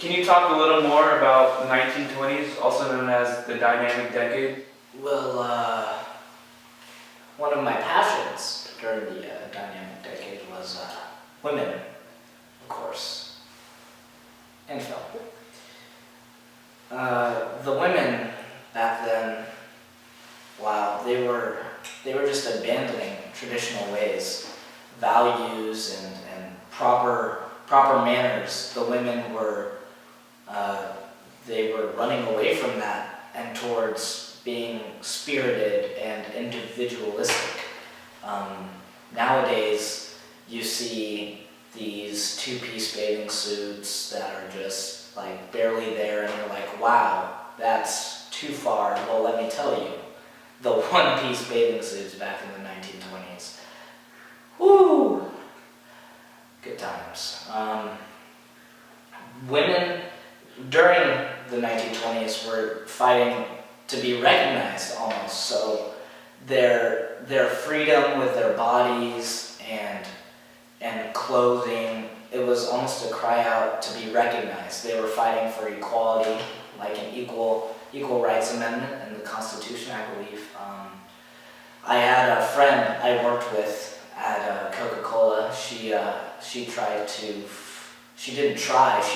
Can you talk a little more about the 1920s, also known as the dynamic decade? Well, one of my passions during the dynamic decade was women, of course, and film. The women back then, wow, they were just abandoning traditional ways, values, and proper manners. The women were they were running away from that and towards being spirited and individualistic. Nowadays, you see these two-piece bathing suits that are just like barely there, and you're like, wow, that's too far. Well, let me tell you, the one-piece bathing suits back in the 1920s, whoo, good times. Women during the 1920s were fighting to be recognized almost, so their freedom with their bodies and clothing, it was almost a cry out to be recognized. They were fighting for equality, like an equal rights amendment in the Constitution, I believe. I had a friend I worked with at Coca-Cola. She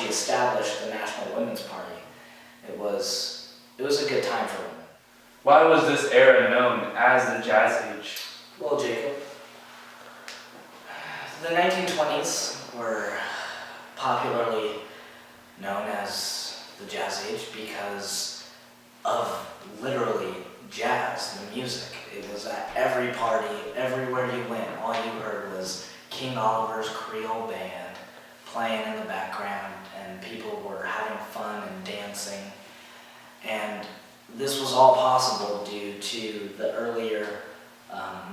established the National Women's Party. It was a good time for women. Why was this era known as the Jazz Age? Well, Jacob, the 1920s were popularly known as the Jazz Age because of literally jazz, the music. It was at every party, everywhere you went, all you heard was King Oliver's Creole Band playing in the background, and people were having fun and dancing. And this was all possible due to the earlier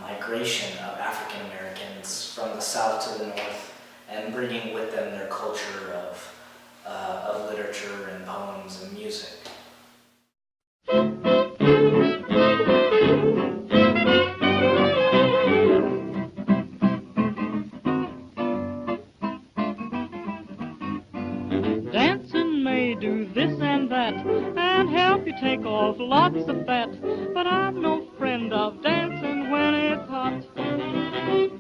migration of African Americans from the south to the north and bringing with them their culture of literature and poems and music. Dancing may do this and that and help you take off lots of fat, but I'm no friend of dancing when it's hot.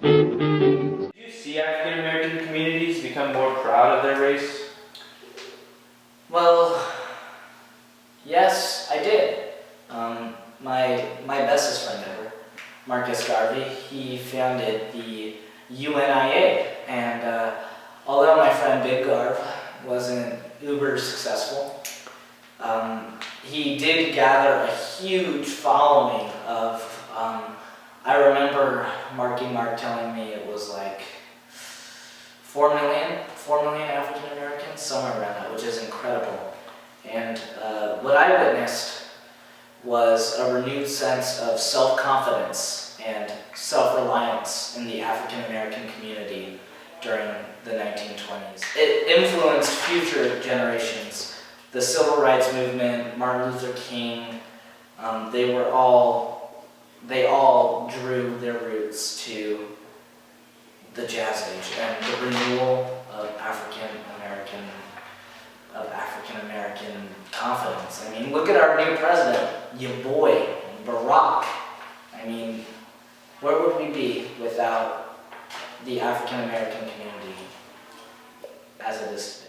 Did you see African American communities become more proud of their race? Well, yes, I did. My bestest friend ever, Marcus Garvey, he founded the UNIA, and although my friend Big Garv wasn't uber successful, he did gather a huge following of, I remember Marky Mark telling me it was like 4 million African Americans, somewhere around that, which is incredible. And what I witnessed was a renewed sense of self-confidence and self-reliance in the African American community during the 1920s. It influenced future generations. The Civil Rights Movement, Martin Luther King, they all drew their roots to the Jazz Age and the renewal of African American confidence. I mean, look at our new president, your boy, Barack. I mean, where would we be without the African American community as it is today?